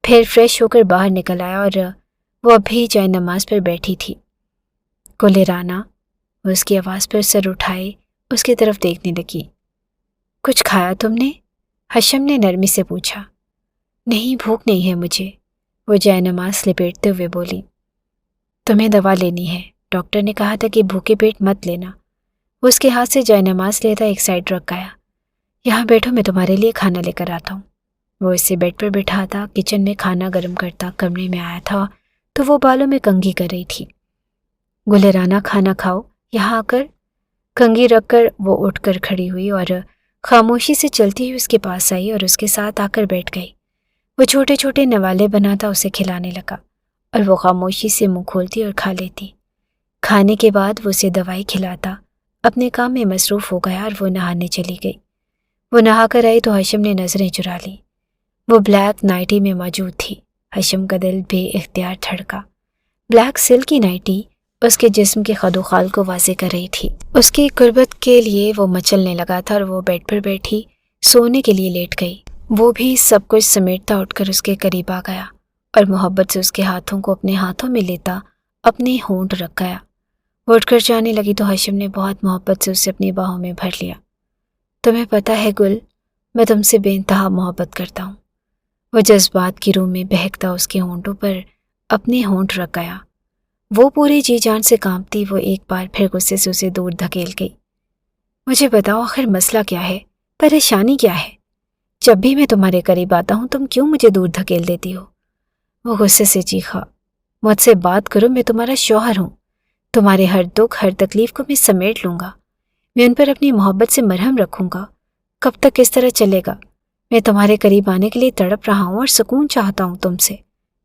پھر فریش ہو کر باہر نکل آیا اور وہ اب بھی جائے نماز پر بیٹھی تھی۔ گلے رانا، وہ اس کی آواز پر سر اٹھائے اس کی طرف دیکھنے لگی۔ کچھ کھایا تم نے؟ حشم نے نرمی سے پوچھا۔ نہیں، بھوک نہیں ہے مجھے، وہ جائے نماز لپیٹتے ہوئے بولی۔ تمہیں دوا لینی ہے، ڈاکٹر نے کہا تھا کہ بھوکے پیٹ مت لینا۔ وہ اس کے ہاتھ سے جائے نماز لیتا ایک سائڈ رکھ گیا۔ یہاں بیٹھو، میں تمہارے لیے کھانا لے کر آتا ہوں۔ وہ اسے بیڈ پر بٹھاتا، کچن میں کھانا گرم کرتا، کمرے میں آیا تھا تو وہ بالوں میں کنگھی کر رہی تھی۔ گلے رانا کھانا کھاؤ، یہاں آ کر۔ کنگھی رکھ کر وہ اٹھ کر کھڑی ہوئی اور خاموشی سے چلتی ہوئی اس کے پاس آئی اور اس کے ساتھ آ کر بیٹھ گئی۔ وہ چھوٹے چھوٹے نوالے بناتا اسے کھلانے لگا اور وہ خاموشی سے منہ کھولتی اور کھا لیتی۔ کھانے کے بعد وہ اسے دوائی کھلاتا، اپنے کام میں مصروف ہو گیا اور وہ نہانے چلی گئی۔ وہ نہا کر آئی تو حشم نے نظریں چرا لی۔ وہ بلیک نائٹی میں موجود تھی۔ حشم کا دل بے اختیار دھڑکا۔ بلیک سلک کی نائٹی اس کے جسم کے خد و خال کو واضح کر رہی تھی۔ اس کی قربت کے لیے وہ مچلنے لگا تھا اور وہ بیڈ پر بیٹھی سونے کے لیے لیٹ گئی۔ وہ بھی سب کچھ سمیٹتا اٹھ کر اس کے قریب آ گیا اور محبت سے اس کے ہاتھوں کو اپنے ہاتھوں میں لیتا اپنے ہونٹ رکھ گیا۔ وہ اٹھ کر جانے لگی تو حشم نے بہت محبت سے اسے اپنی باہوں میں بھر لیا۔ تمہیں پتہ ہے گل، میں تم سے بے انتہا محبت کرتا ہوں۔ وہ جذبات کی روح میں بہکتا اس کے ہونٹوں پر اپنے ہونٹ رکھ گیا۔ وہ پوری جی جان سے کانپتی وہ ایک بار پھر غصے سے اسے دور دھکیل گئی۔ مجھے بتاؤ آخر مسئلہ کیا ہے، پریشانی کیا ہے؟ جب بھی میں تمہارے قریب آتا ہوں تم کیوں مجھے دور دھکیل دیتی ہو؟ وہ غصے سے چیخا۔ مجھ سے بات کرو، میں تمہارا شوہر ہوں۔ تمہارے ہر دکھ ہر تکلیف کو میں سمیٹ لوں گا، میں ان پر اپنی محبت سے مرہم رکھوں گا۔ کب تک اس طرح چلے گا؟ میں تمہارے قریب آنے کے لیے تڑپ رہا ہوں اور سکون چاہتا ہوں تم سے،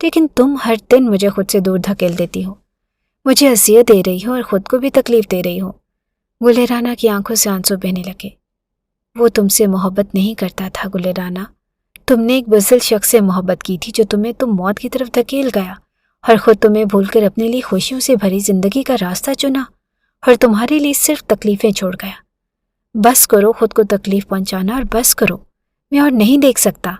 لیکن تم ہر دن مجھے خود سے دور دھکیل دیتی ہو، مجھے اذیت دے رہی ہو اور خود کو بھی تکلیف دے رہی ہو۔ گلے رانا کی آنکھوں سے آنسو بہنے لگے۔ وہ تم سے محبت نہیں کرتا تھا گلے رانا، تم نے ایک بزدل شخص سے محبت کی تھی جو تم موت کی طرف دھکیل گیا اور خود تمہیں بھول کر اپنے لیے خوشیوں سے بھری زندگی کا راستہ چنا اور تمہارے لیے صرف تکلیفیں چھوڑ گیا۔ بس کرو خود کو تکلیف پہنچانا، اور بس کرو، میں اور نہیں دیکھ سکتا۔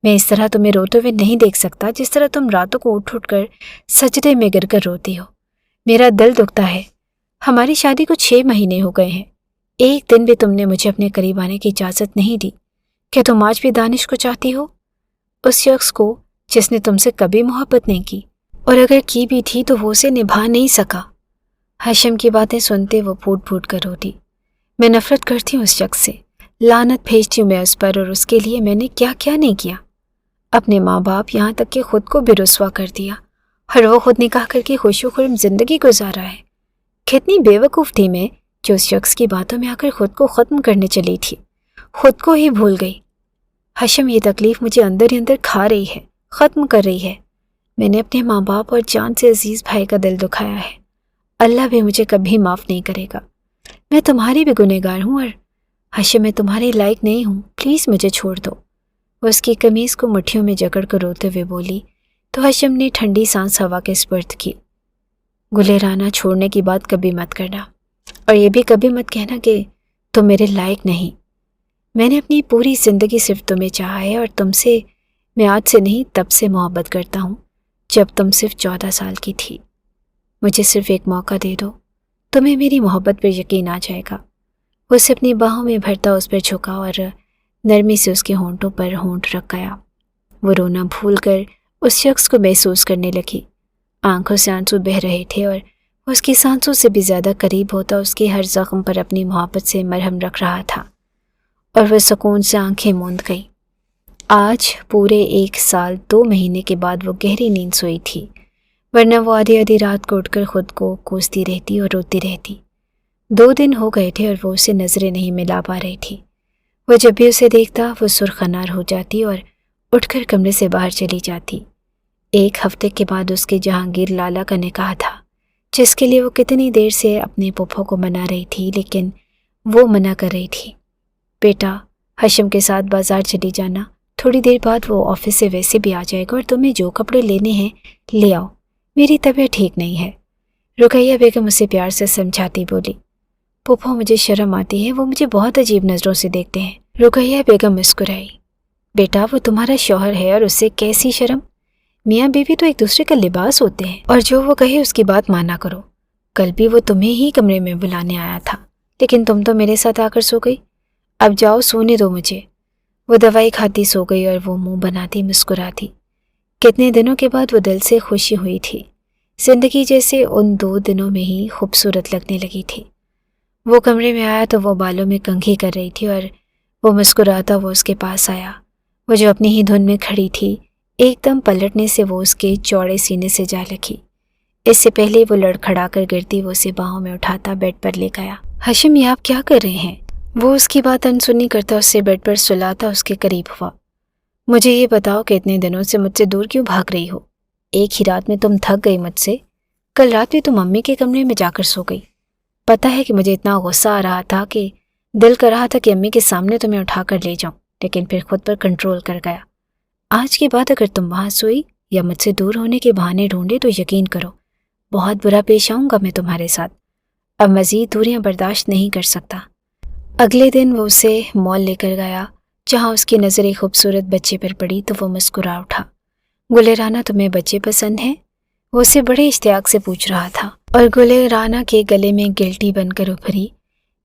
میں اس طرح تمہیں روتے ہوئے نہیں دیکھ سکتا جس طرح تم راتوں کو اٹھ کر سجدے میں گر کر روتی ہو۔ میرا دل دکھتا ہے۔ ہماری شادی کو 6 مہینے ہو گئے ہیں، ایک دن بھی تم نے مجھے اپنے قریب آنے کی اجازت نہیں دی۔ کیا تم آج بھی دانش کو چاہتی ہو؟ اس شخص کو جس نے تم سے کبھی محبت نہیں کی، اور اگر کی بھی تھی تو وہ اسے نبھا نہیں سکا۔ ہاشم کی باتیں سنتے وہ پھوٹ پھوٹ کر روتی۔ میں نفرت کرتی ہوں اس شخص سے، لعنت بھیجتی ہوں میں اس پر، اور اس کے لیے میں نے کیا کیا نہیں کیا۔ اپنے ماں باپ یہاں تک کہ خود کو بھی رسوا کر دیا، اور وہ خود نکاح کر کے خوش و خرم زندگی گزارا ہے۔ کتنی بے وقوف تھی میں جو اس شخص کی باتوں میں آ کر خود کو ختم کرنے چلی تھی، خود کو ہی بھول گئی۔ ہاشم، یہ تکلیف مجھے اندر ہی اندر کھا رہی ہے، ختم کر رہی ہے۔ میں نے اپنے ماں باپ اور جان سے عزیز بھائی کا دل دکھایا ہے، اللہ بھی مجھے کبھی معاف نہیں کرے گا۔ میں تمہاری بھی گنہگار ہوں، اور ہاشم میں تمہارے لائق نہیں ہوں، پلیز مجھے چھوڑ دو۔ وہ اس کی قمیض کو مٹھیوں میں جکڑ کر روتے ہوئے بولی تو ہاشم نے ٹھنڈی سانس ہوا کے سپرد کی۔ گلے رانا، چھوڑنے کی بات کبھی مت کرنا، اور یہ بھی کبھی مت کہنا کہ تم میرے لائق نہیں۔ میں نے اپنی پوری زندگی صرف تمہیں چاہا ہے، اور تم سے میں آج سے نہیں تب سے محبت کرتا ہوں جب تم صرف 14 سال کی تھی۔ مجھے صرف ایک موقع دے دو، تمہیں میری محبت پر یقین آ جائے گا۔ وہ اسے اپنی باہوں میں بھرتا اس پر جھکا اور نرمی سے اس کے ہونٹوں پر ہونٹ رکھ گیا۔ وہ رونا بھول کر اس شخص کو محسوس کرنے لگی۔ آنکھوں سے آنسو بہہ رہے تھے، اور اس کی سانسوں سے بھی زیادہ قریب ہوتا اس کے ہر زخم پر اپنی محبت سے مرہم رکھ رہا تھا، اور وہ سکون سے آنکھیں موند گئی۔ آج پورے 1 سال 2 مہینے کے بعد وہ گہری نیند سوئی تھی، ورنہ وہ آدھی آدھی رات کو اٹھ کر خود کو کوستی رہتی اور روتی رہتی۔ 2 دن ہو گئے تھے اور وہ اسے نظریں نہیں ملا پا رہی تھی۔ وہ جب بھی اسے دیکھتا وہ سرخ انار ہو جاتی اور اٹھ کر کمرے سے باہر چلی جاتی۔ 1 ہفتے کے بعد اس کے جہانگیر لالا کا نکاح تھا، جس کے لیے وہ کتنی دیر سے اپنے پھپھو کو منا رہی تھی، لیکن وہ منع کر رہی تھی۔ بیٹا، ہاشم کے ساتھ بازار چلی جانا، تھوڑی دیر بعد وہ آفس سے ویسے بھی آ جائے گا، اور تمہیں جو کپڑے لینے ہیں لے آؤ، میری طبیعت ٹھیک نہیں ہے۔ رقیہ بیگم اسے پیار سے سمجھاتی بولی۔ پھپھو، مجھے شرم آتی ہے، وہ مجھے بہت عجیب نظروں سے دیکھتے ہیں۔ رقیہ بیگم مسکرائی۔ بیٹا، وہ تمہارا شوہر ہے اور اس سے کیسی شرم؟ میاں بیوی تو ایک دوسرے کا لباس ہوتے ہیں، اور جو وہ کہے اس کی بات مانا کرو۔ کل بھی وہ تمہیں ہی کمرے میں بلانے آیا تھا، لیکن تم تو میرے ساتھ آ کر سو گئی۔ اب جاؤ، سونے دو مجھے۔ وہ دوائی کھاتی سو گئی، اور وہ منہ بناتی مسکراتی۔ کتنے دنوں کے بعد وہ دل سے خوشی ہوئی تھی، زندگی جیسے ان 2 دنوں میں ہی خوبصورت لگنے لگی تھی۔ وہ کمرے میں آیا تو وہ بالوں میں کنگھی کر رہی تھی، اور وہ مسکراتا وہ اس کے پاس آیا۔ وہ جو اپنی ہی دھن میں کھڑی تھی، ایک دم پلٹنے سے وہ اس کے چوڑے سینے سے جا لگی۔ اس سے پہلے وہ لڑکھڑا کر گرتی وہ اسے باہوں میں اٹھاتا بیڈ پر لے گیا۔ ہاشم، یہ آپ کیا کر رہے ہیں؟ وہ اس کی بات انسنی کرتا اسے بیڈ پر سلاتا اس کے قریب ہوا۔ مجھے یہ بتاؤ کہ اتنے دنوں سے مجھ سے دور کیوں بھاگ رہی ہو؟ ایک ہی رات میں تم تھک گئی مجھ سے۔ کل رات بھی تم امی کے کمرے میں جا کر سو گئی۔ پتہ ہے کہ مجھے اتنا غصہ آ رہا تھا کہ دل کر رہا تھا کہ امی کے سامنے تمہیں اٹھا کر لے جاؤں، لیکن پھر خود پر کنٹرول کر گیا۔ آج کے بعد اگر تم وہاں سوئی یا مجھ سے دور ہونے کے بہانے ڈھونڈے تو یقین کرو بہت برا پیش آؤں گا میں تمہارے ساتھ۔ اب مزید دوریاں برداشت نہیں کر سکتا۔ اگلے دن وہ اسے مال لے کر گیا، جہاں اس کی نظر ایک خوبصورت بچے پر پڑی تو وہ مسکرا اٹھا۔ گلے رانا، تمہیں بچے پسند ہیں؟ وہ اسے بڑے اشتیاق سے پوچھ رہا تھا، اور گلے رانا کے گلے میں گلٹی بن کر ابھری۔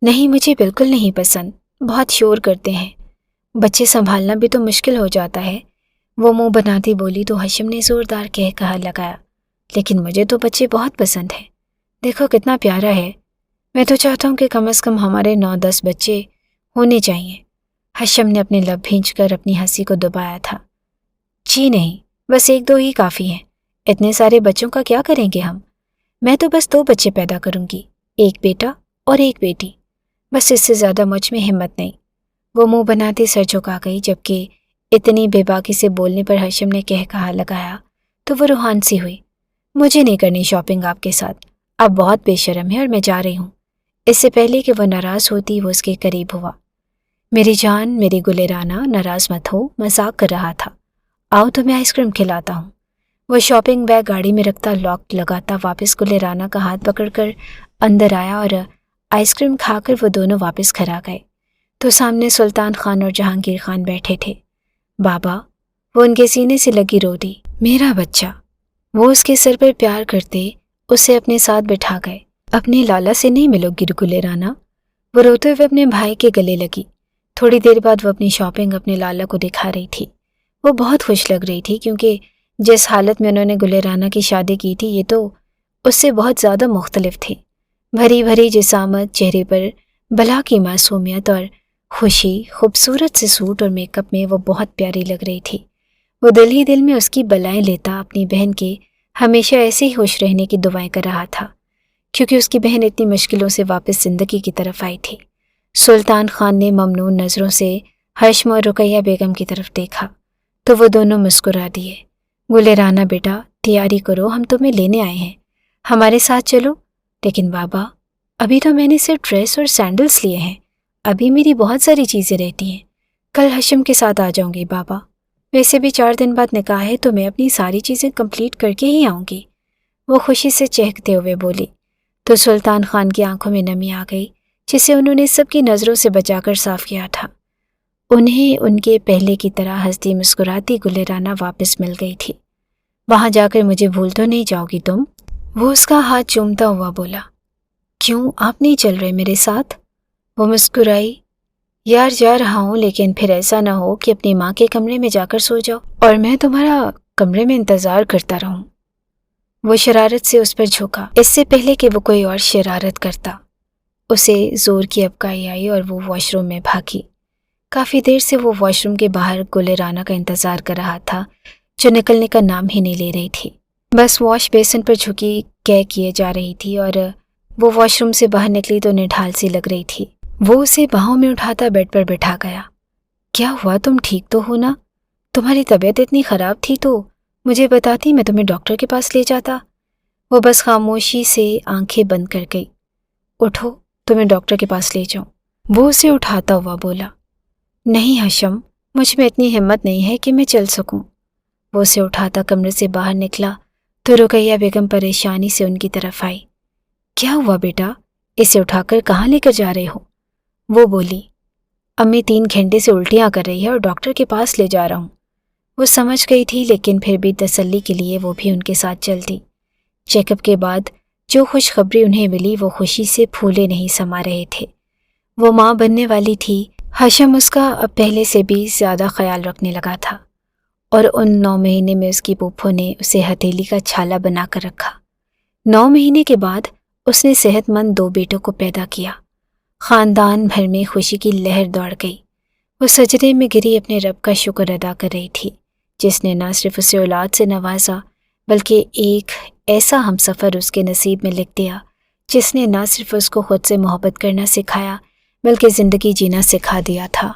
نہیں، مجھے بالکل نہیں پسند، بہت شور کرتے ہیں، بچے سنبھالنا بھی تو مشکل ہو جاتا ہے۔ وہ منہ بناتی بولی تو ہاشم نے زوردار کہا لگایا، لیکن مجھے تو بچے بہت پسند ہیں، دیکھو کتنا پیارا ہے۔ میں تو چاہتا ہوں کہ کم از کم ہمارے 9-10 بچے ہونے چاہیے۔ ہاشم نے اپنے لب بھینچ کر اپنی ہنسی کو دبایا تھا۔ جی نہیں، بس 1-2 ہی کافی ہیں، اتنے سارے بچوں کا کیا کریں گے ہم؟ میں تو بس 2 بچے پیدا کروں گی، ایک بیٹا اور ایک بیٹی، بس اس سے زیادہ مجھ میں ہمت نہیں۔ وہ منہ بناتی سر جھکا گئی، جبکہ اتنی بے باکی سے بولنے پر ہاشم نے کہا لگایا، تو وہ روحان سی ہوئی۔ مجھے نہیں کرنی شاپنگ آپ کے ساتھ، آپ بہت بے شرم ہے اور میں جا رہی ہوں۔ اس سے پہلے کہ وہ ناراض ہوتی وہ اس کے قریب ہوا۔ میری جان، میری گلے رانا، ناراض مت ہو، مذاق کر رہا تھا۔ آؤ تمہیں آئس کریم کھلاتا ہوں۔ وہ شاپنگ بیگ گاڑی میں رکھتا، لاک لگاتا واپس گلے رانا کا ہاتھ پکڑ کر اندر آیا اور آئس کریم کھا کر وہ دونوں واپس گھر آ گئے تو سامنے سلطان خان اور جہانگیر خان بیٹھے تھے۔ بابا، وہ ان کے سینے سے لگی رو دی۔ میرا بچہ۔ وہ اس کے سر پر پیار کرتے اسے اپنے ساتھ بٹھا گئے۔ اپنے لالا سے نہیں ملو گی گلے رانا؟ وہ روتے ہوئے اپنے بھائی کے گلے لگی۔ تھوڑی دیر بعد وہ اپنی شاپنگ اپنے لالا کو دکھا رہی تھی۔ وہ بہت خوش لگ رہی تھی کیونکہ جس حالت میں انہوں نے گلے رانا کی شادی کی تھی یہ تو اس سے بہت زیادہ مختلف تھی۔ بھری بھری جسامت، چہرے پر بلا کی معصومیت اور خوشی، خوبصورت سے سوٹ اور میک اپ میں وہ بہت پیاری لگ رہی تھی۔ وہ دل ہی دل میں اس کی بلائیں لیتا اپنی بہن کے ہمیشہ ایسے ہی خوش رہنے کی دعائیں کر رہا تھا، کیونکہ اس کی بہن اتنی مشکلوں سے واپس زندگی کی طرف آئی تھی۔ سلطان خان نے ممنون نظروں سے ہاشم اور رقیہ بیگم کی طرف دیکھا تو وہ دونوں مسکرا دیے۔ گلے رانا بیٹا، تیاری کرو، ہم تمہیں لینے آئے ہیں، ہمارے ساتھ چلو۔ لیکن بابا، ابھی تو میں نے صرف ڈریس اور سینڈلز لیے ہیں، ابھی میری بہت ساری چیزیں رہتی ہیں، کل ہاشم کے ساتھ آ جاؤں گی بابا۔ ویسے بھی 4 دن بعد نکاح ہے تو میں اپنی ساری چیزیں کمپلیٹ کر کے ہی آؤں گی، وہ خوشی سے چہکتے ہوئے بولی۔ تو سلطان خان کی آنکھوں میں نمی آ گئی جسے انہوں نے سب کی نظروں سے بچا کر صاف کیا تھا۔ انہیں ان کے پہلے کی طرح ہنستی مسکراتی گلے رانا واپس مل گئی تھی۔ وہاں جا کر مجھے بھول تو نہیں جاؤ گی تم؟ وہ اس کا ہاتھ چومتا ہوا بولا۔ کیوں، آپ نہیں چل رہے میرے ساتھ؟ وہ مسکرائی۔ یار جا رہا ہوں، لیکن پھر ایسا نہ ہو کہ اپنی ماں کے کمرے میں جا کر سو جاؤ اور میں تمہارا کمرے میں انتظار کرتا رہوں۔ وہ شرارت سے اس پر جھکا، اس سے پہلے کہ وہ کوئی اور شرارت کرتا۔ اسے زور کی ابکائی آئی اور وہ واش روم میں بھاگی۔ کافی دیر سے وہ واش روم کے باہر گلے رانا کا انتظار کر رہا تھا جو نکلنے کا نام ہی نہیں لے رہی تھی، بس واش بیسن پر جھکی کیے جا رہی تھی اور وہ واش روم سے باہر نکلی تو نڈھال سی لگ رہی تھی۔ وہ اسے باہوں میں اٹھاتا بیڈ پر بٹھا گیا۔ کیا ہوا، تم ٹھیک تو ہو نا؟ تمہاری طبیعت اتنی خراب تھی تو مجھے بتاتی، میں تمہیں ڈاکٹر کے پاس لے جاتا۔ وہ بس خاموشی سے آنکھیں بند کر گئی۔ اٹھو، تمہیں ڈاکٹر کے پاس لے جاؤں، وہ اسے اٹھاتا ہوا بولا۔ نہیں ہاشم، مجھ میں اتنی ہمت نہیں ہے کہ میں چل سکوں۔ وہ اسے اٹھاتا کمرے سے باہر نکلا تو رقیہ بیگم پریشانی سے ان کی طرف آئی۔ کیا ہوا بیٹا، اسے اٹھا کر کہاں لے کر جا رہے ہو؟ وہ بولی۔ امی 3 گھنٹے سے الٹیاں کر رہی ہے اور ڈاکٹر کے پاس لے جا رہا ہوں۔ وہ سمجھ گئی تھی لیکن پھر بھی تسلی کے لیے وہ بھی ان کے ساتھ چل دی۔ چیک اپ کے بعد جو خوشخبری انہیں ملی وہ خوشی سے پھولے نہیں سما رہے تھے۔ وہ ماں بننے والی تھی۔ ہاشم اس کا اب پہلے سے بھی زیادہ خیال رکھنے لگا تھا اور ان 9 مہینے میں اس کی پھوپھو نے اسے ہتھیلی کا چھالا بنا کر رکھا۔ 9 مہینے کے بعد اس نے صحت مند 2 بیٹوں کو پیدا کیا۔ خاندان بھر میں خوشی کی لہر دوڑ گئی۔ وہ سجدے میں گری اپنے رب کا شکر ادا کر رہی تھی جس نے نہ صرف اسے اولاد سے نوازا بلکہ ایک ایسا ہمسفر اس کے نصیب میں لکھ دیا جس نے نہ صرف اس کو خود سے محبت کرنا سکھایا بلکہ زندگی جینا سکھا دیا تھا۔